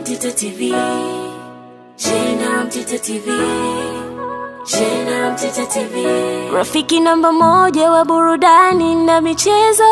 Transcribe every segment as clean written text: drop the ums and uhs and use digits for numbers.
Mtito TV, Jena Mtito TV, Jena Mtito TV, rafiki namba moja wa burudani na michezo.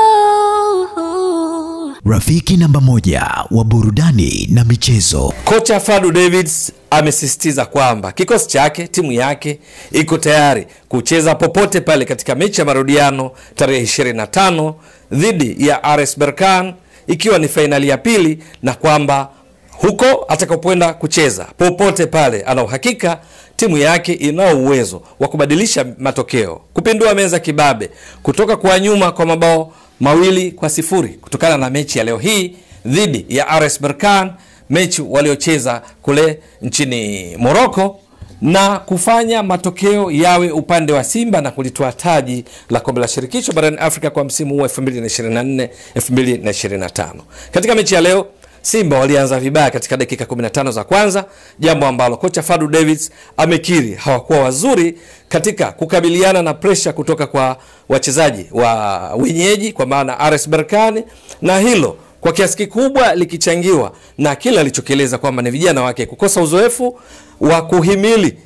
Rafiki namba moja wa burudani na michezo. Kocha Fadu Davids amesisitiza kwamba kikosi chake, timu yake iko tayari kucheza popote pale katika mechi ya marudiano tarehe 25 dhidi ya RS Berkane, ikiwa ni fainali ya pili, na kwamba huko atakapoenda kucheza popote pale ana uhakika timu yake ina uwezo wa kubadilisha matokeo, kupindua meza kibabe kutoka kwa nyuma kwa mabao 2-0 kutokana na mechi ya leo hii dhidi ya RS Berkane, mechi waliocheza kule nchini Morocco, na kufanya matokeo yawe upande wa Simba na kulitoa taji la kombe la shirikisho barani Afrika kwa msimu huu 2024-2025. Katika mechi ya leo Simba walianza vibaya katika dakika 15 za kwanza, jambo ambalo kocha Fadu Davids amekiri hawakuwa wazuri katika kukabiliana na pressure kutoka kwa wachezaji wa wenyeji kwa maana RS Berkane, na hilo kwa kiasi kikubwa likichangiwa na kila alichokieleza kwamba ni vijana wake kukosa uzoefu wa kuhimili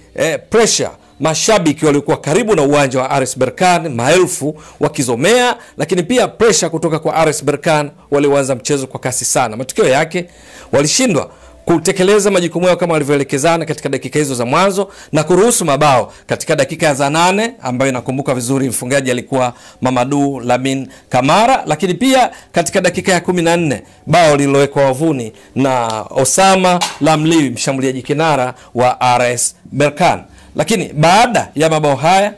pressure. Mashabiki walikuwa karibu na uwanja wa RS Berkane, maelfu wakizomea, lakini pia pressure kutoka kwa RS Berkane walioanza mchezo kwa kasi sana. Matokeo yake walishindwa kutekeleza majukumu yao kama walivyoelekezana katika dakika hizo za mwanzo na kuruhusu mabao katika dakika za 8, ambayo nakumbuka vizuri mfungaji alikuwa Mamadou Lamine Kamara, lakini pia katika dakika ya 14 bao lililowekwa wavuni na Osama Lamliwi, mshambuliaji kinara wa RS Berkane. Lakini baada ya mabao haya,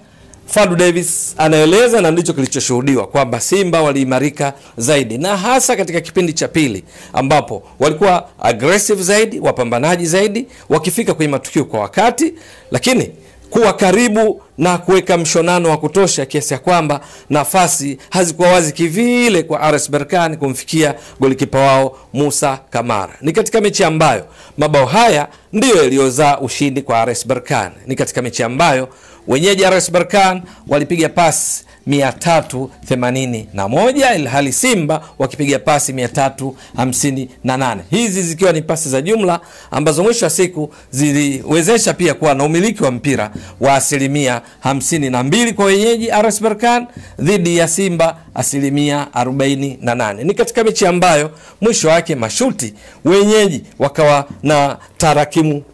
Fadu Davids anaeleza na ndicho kilichoshuhudiwa kwamba Simba waliimarika zaidi, na hasa katika kipindi cha pili ambapo walikuwa aggressive zaidi, wapambanaji zaidi, wakifika kwenye matukio kwa wakati, lakini kuwa karibu na kuweka mshonano wa kutosha kiasi ya kwamba nafasi hazikuwa wazi kivile kwa RS Berkane kumfikia golikipa wao Musa Kamara. Ni katika mechi ambayo mabao haya ndiyo yaliyozaa ushindi kwa RS Berkane. Ni katika mechi ambayo wenyeji RS Berkane walipiga pasi 381 ilhali Simba wakipiga pasi 358, hizi zikiwa ni pasi za jumla ambazo mwisho wa siku ziliwezesha pia kuwa na umiliki wa mpira wa 52% kwa wenyeji RS Berkane dhidi ya Simba 48%. Ni katika mechi ambayo mwisho wake mashuti wenyeji wakawa na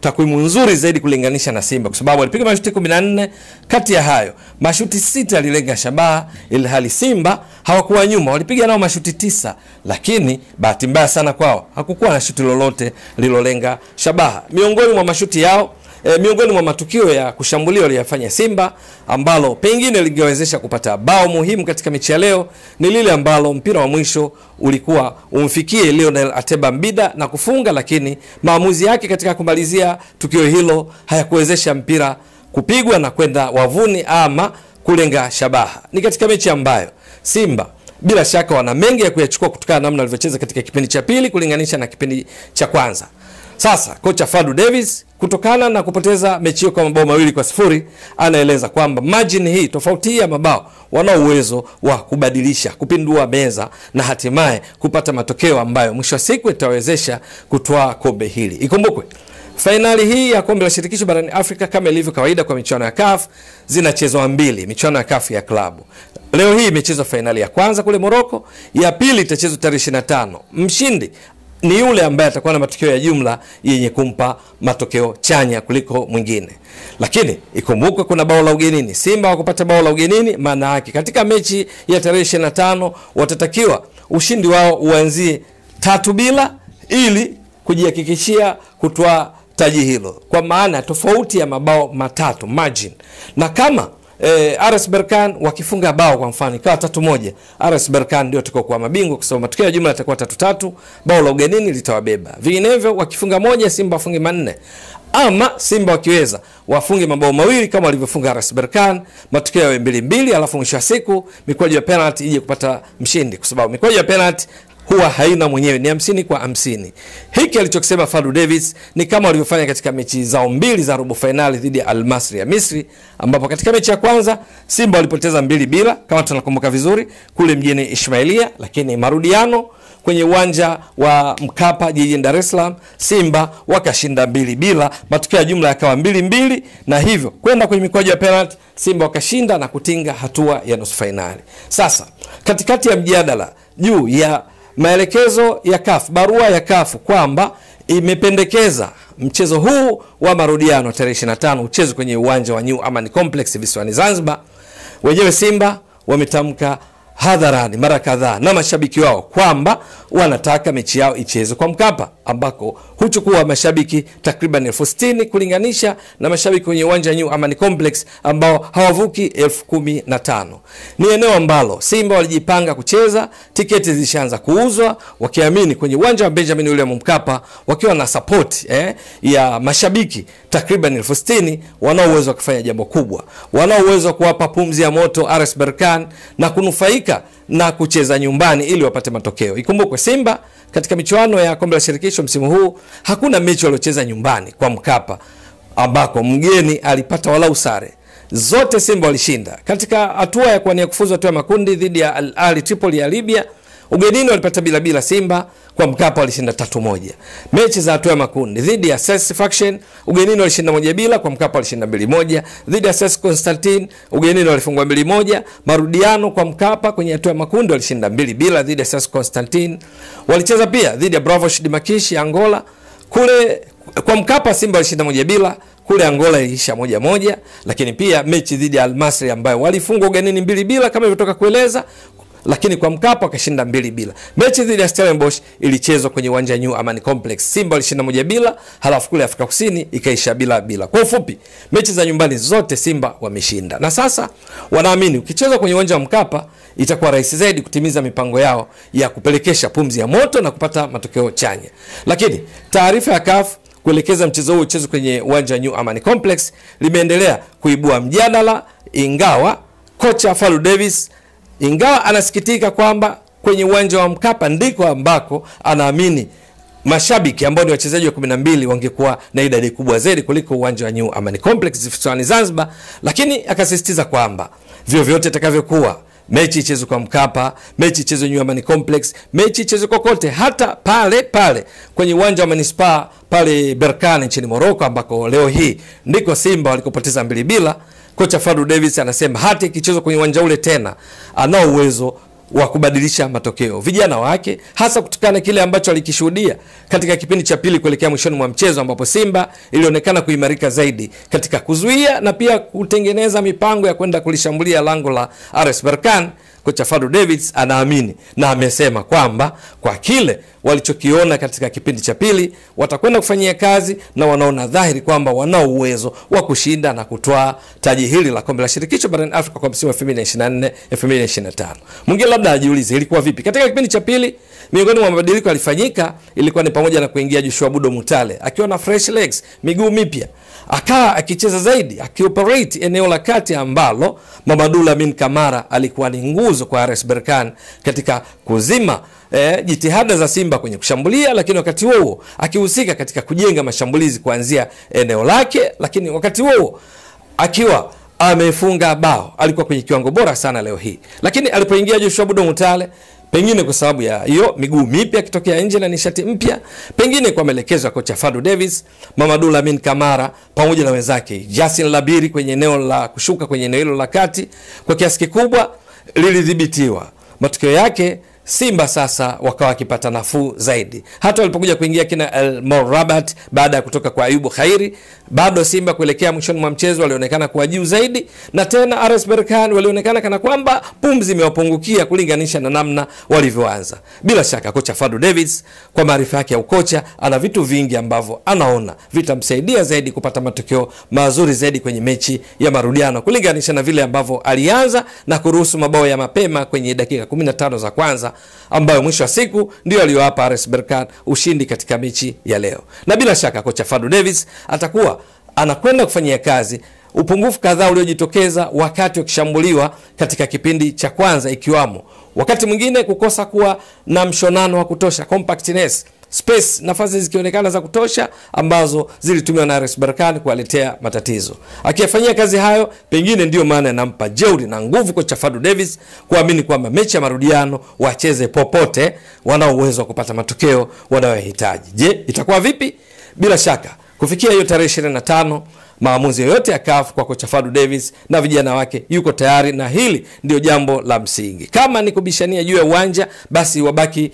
takwimu nzuri zaidi kulinganisha na Simba, kwa sababu walipiga mashuti 14, kati ya hayo mashuti 6 yalilenga shabaha, ilhali Simba hawakuwa nyuma, walipiga nao mashuti 9, lakini bahati mbaya sana kwao hakukuwa na shuti lolote lilolenga shabaha. Miongoni mwa mashuti yao miongoni mwa matukio ya kushambulia waliyofanya Simba ambalo pengine lingewezesha kupata bao muhimu katika mechi ya leo ni lile ambalo mpira wa mwisho ulikuwa umfikie Lionel Ateba Mbida na kufunga, lakini maamuzi yake katika kumalizia tukio hilo hayakuwezesha mpira kupigwa na kwenda wavuni ama kulenga shabaha. Ni katika mechi ambayo Simba bila shaka wana mengi ya kuyachukua kutokana na namna walivyocheza katika kipindi cha pili kulinganisha na kipindi cha kwanza. Sasa kocha Fadu Davids, kutokana na kupoteza mechi hiyo kwa mabao 2-0, anaeleza kwamba margin hii, tofauti ya mabao, wana uwezo wa kubadilisha, kupindua meza na hatimaye kupata matokeo ambayo mwisho wa siku itawezesha kutoa kombe hili. Ikumbukwe fainali hii ya kombe la shirikisho barani Afrika kama ilivyo kawaida kwa michuano ya CAF zinachezwa mbili, michuano ya CAF ya klabu. Leo hii imechezwa fainali ya kwanza kule Morocco, ya pili itachezwa tarehe 25. Mshindi ni yule ambaye atakuwa na matokeo ya jumla yenye kumpa matokeo chanya kuliko mwingine. Lakini ikumbukwe kuna bao la ugenini. Simba wakupata bao la ugenini, maana yake katika mechi ya tarehe 25 watatakiwa ushindi wao uanzie 3-0 ili kujihakikishia kutoa taji hilo, kwa maana tofauti ya mabao 3 margin. Na kama RS Berkane wakifunga bao kwa mfano ikawa 3-1, RS Berkane ndio atakuwa mabingwa kwa sababu matokeo ya jumla yatakuwa 3-3, bao la ugenini litawabeba. Vinginevyo wakifunga moja Simba wafunge 4, ama Simba wakiweza wafunge mabao 2 kama walivyofunga RS Berkane, matokeo yawe 2-2, alafu mwisho wa siku mikwaju ya penalty ije kupata mshindi, kwa sababu mikwaju ya penalty huwa haina mwenyewe, ni 50-50. Hiki alichokisema Fadu Davids ni kama walivyofanya katika mechi zao mbili za robo finali dhidi ya Al Masry ya Misri, ambapo katika mechi ya kwanza Simba walipoteza 2-0 kama tunakumbuka vizuri kule mjini Ismailia, lakini marudiano kwenye uwanja wa Mkapa jijini Dar es Salaam, Simba wakashinda 2-0, matokeo ya jumla yakawa 2-2, na hivyo kwenda kwenye mikwaju ya penalty Simba wakashinda na kutinga hatua ya nusu finali. Sasa katikati ya mjadala juu ya maelekezo ya CAF, barua ya CAF kwamba imependekeza mchezo huu wa marudiano tarehe 25 uchezwe kwenye uwanja wa New Amani Complex visiwani Zanzibar, wenyewe Simba wametamka hadharani mara kadhaa na mashabiki wao kwamba wanataka mechi yao ichezwe kwa Mkapa, ambako huchukua mashabiki takriban 60,000 kulinganisha na mashabiki kwenye uwanja New Amani Complex ambao hawavuki 15,000. Ni eneo ambalo Simba walijipanga kucheza, tiketi zilishaanza kuuzwa wakiamini kwenye uwanja wa Benjamin William Mkapa wakiwa na support ya mashabiki takriban 60,000 wanao uwezo kufanya jambo kubwa, wanao uwezo kuwapa pumzi ya moto RS Berkane na kunufaika na kucheza nyumbani ili wapate matokeo. Ikumbukwe Simba katika michuano ya kombe la shirikisho msimu huu hakuna mechi waliocheza nyumbani kwa Mkapa ambako mgeni alipata walau sare. Zote Simba walishinda. Katika hatua ya kuwania kufuzu hatua ya makundi dhidi ya Al Ahly Tripoli ya Libya, ugenini walipata bila Simba, kwa Mkapa walishinda 3-1. Mechi za hatua ya makundi dhidi ya SES Faction, ugenini walishinda 1-0, kwa Mkapa walishinda 2-1. Dhidi ya SES Constantine, ugenini walifungwa 2-1. Marudiano kwa Mkapa kwenye hatua ya makundi walishinda 2-0 dhidi ya SES Constantine. Walicheza pia dhidi ya Bravo Shidimakishi ya Angola. Kule kwa Mkapa Simba walishinda 1-0, kule Angola iliisha 1-1, lakini pia mechi dhidi ya Al Masry ambayo walifungwa ugenini 2-0 kama ilivyotoka kueleza, lakini kwa Mkapa wakashinda 2-0. Mechi dhidi ya Stellenbosch ilichezwa kwenye uwanja New Amani Complex. Simba walishinda 1-0, halafu kule Afrika Kusini ikaisha 0-0. Kwa ufupi, mechi za nyumbani zote Simba wameshinda. Na sasa wanaamini ukicheza kwenye uwanja wa Mkapa itakuwa rahisi zaidi kutimiza mipango yao ya kupelekesha pumzi ya moto na kupata matokeo chanya. Lakini taarifa ya CAF kuelekeza mchezo huu uchezwe kwenye uwanja New Amani Complex limeendelea kuibua mjadala, ingawa kocha Fadlu Davis anasikitika kwamba kwenye uwanja wa Mkapa ndiko ambako anaamini mashabiki ambao ni wachezaji wa 12 wangekuwa na idadi kubwa zaidi kuliko uwanja wa New Amani Complex visiwani Zanzibar, lakini akasisitiza kwamba vyovyote itakavyokuwa mechi ichezwe kwa Mkapa, mechi ichezwe New Amani Complex, mechi ichezwe kokote, hata pale kwenye uwanja wa Manispaa pale Berkane nchini Morocco ambako leo hii ndiko Simba walikopoteza 2-0. Kocha Fadlu Davis anasema hata ikichezwa kwenye uwanja ule tena anao uwezo wa kubadilisha matokeo. Vijana wake hasa kutokana kile ambacho alikishuhudia katika kipindi cha pili kuelekea mwishoni mwa mchezo ambapo Simba ilionekana kuimarika zaidi katika kuzuia na pia kutengeneza mipango ya kwenda kulishambulia lango la RS Berkane. Kocha Fadlu Davis anaamini na amesema kwamba kwa kile walichokiona katika kipindi cha pili watakwenda kufanyia kazi na wanaona dhahiri kwamba wanao uwezo wa kushinda na kutoa taji hili la kombe la shirikisho barani Afrika kwa msimu wa 2024-2025. Mwingine labda ajiulize ilikuwa vipi katika kipindi cha pili. Miongoni mwa mabadiliko yalifanyika ilikuwa ni pamoja na kuingia Joshua Budo Mutale akiwa na fresh legs, miguu mipya, akawa akicheza zaidi, akioperate eneo la kati ambalo Mamadou Lamine Kamara alikuwa ni nguzo kwa RS Berkane katika kuzima jitihada za Simba kwenye kushambulia, lakini wakati huo akihusika katika kujenga mashambulizi kuanzia eneo lake, lakini wakati huo akiwa amefunga bao. Alikuwa kwenye kiwango bora sana leo hii. Lakini alipoingia Joshua Budo Mutale, pengine kwa sababu ya hiyo miguu mipya kitokea nje na nishati mpya, pengine kwa maelekezo ya kocha Fadlu Davis, Mamadou Lamine Kamara pamoja na wenzake Jasin Labiri kwenye eneo la kushuka kwenye eneo hilo la kati kwa kiasi kikubwa lilidhibitiwa. Matokeo yake Simba sasa wakawa wakipata nafuu zaidi. Hata walipokuja kuingia kina El Morabat baada ya kutoka kwa Ayubu Khairi, bado Simba kuelekea mwishoni mwa mchezo walionekana kuwa juu zaidi, na tena RS Berkane walionekana kana kwamba pumzi imewapungukia kulinganisha na namna walivyoanza. Bila shaka kocha Fadlu Davis kwa maarifa yake ya ukocha ana vitu vingi ambavyo anaona vitamsaidia zaidi kupata matokeo mazuri zaidi kwenye mechi ya marudiano kulinganisha na vile ambavyo alianza na kuruhusu mabao ya mapema kwenye dakika 15 za kwanza, ambayo mwisho wa siku ndio aliyowapa RS Berkane ushindi katika mechi ya leo. Na bila shaka kocha Fadlu Davis atakuwa anakwenda kufanyia kazi upungufu kadhaa uliojitokeza wakati wakishambuliwa katika kipindi cha kwanza, ikiwamo wakati mwingine kukosa kuwa na mshonano wa kutosha, compactness space, nafasi zikionekana za kutosha ambazo zilitumiwa na RS Berkane kuwaletea matatizo. Akiyafanyia kazi hayo, pengine ndio maana anampa jeuri na nguvu kocha Fadlu Davis kuamini kwamba mechi ya marudiano wacheze popote, wana uwezo wa kupata matokeo wanayohitaji. Je, itakuwa vipi? Bila shaka kufikia hiyo tarehe 25 maamuzi yoyote ya CAF kwa kocha Fadlu Davis na vijana wake yuko tayari, na hili ndio jambo la msingi. Kama ni kubishania juu ya uwanja, basi wabaki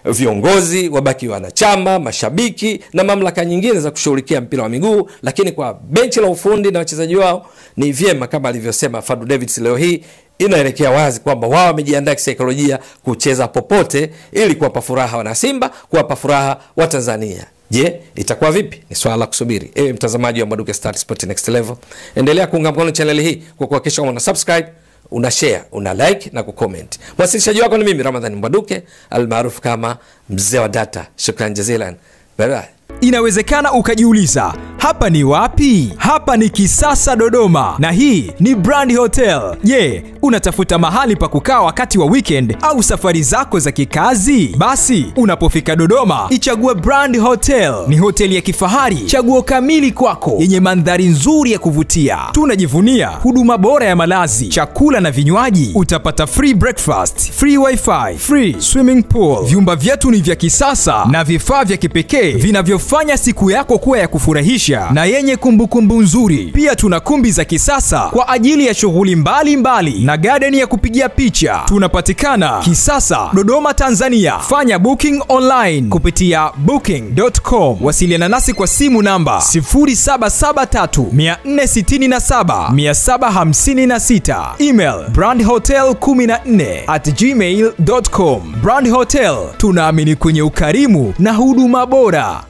viongozi, wabaki wanachama, mashabiki na mamlaka nyingine za kushughulikia mpira wa miguu, lakini kwa benchi la ufundi na wachezaji wao ni vyema, kama alivyosema Fadlu Davis leo hii, inaelekea wazi kwamba wao wamejiandaa kisaikolojia kucheza popote ili kuwapa furaha wana Simba, kuwapa furaha wa Tanzania. Je, itakuwa vipi? Ni swala la kusubiri. Ewe mtazamaji wa Mbwaduke Star Sport Next Level, endelea kuunga mkono channel hii kwa kuhakikisha una subscribe, una share, una like na kucomment. Mwasilishaji wako ni mimi Ramadhani Mbwaduke, almaarufu kama mzee wa data. Shukran jazilan. Bye bye. Inawezekana ukajiuliza, hapa ni wapi? Hapa ni Kisasa Dodoma, na hii ni Brand Hotel. Je, unatafuta mahali pa kukaa wakati wa weekend au safari zako za kikazi? Basi unapofika Dodoma, ichague Brand Hotel. Ni hoteli ya kifahari, chaguo kamili kwako, yenye mandhari nzuri ya kuvutia. Tunajivunia huduma bora ya malazi, chakula na vinywaji. Utapata free breakfast, free wifi, free swimming pool. Vyumba vyetu ni vya kisasa na vifaa vya kipekee vinavyofanya siku yako kuwa ya kufurahisha na yenye kumbukumbu nzuri. Pia tuna kumbi za kisasa kwa ajili ya shughuli mbalimbali na garden ya kupigia picha. Tunapatikana Kisasa, Dodoma, Tanzania. Fanya booking online kupitia booking.com. Wasiliana nasi kwa simu namba 0773467756. Email brandhotel14@gmail.com. Brand Hotel, tunaamini kwenye ukarimu na huduma bora.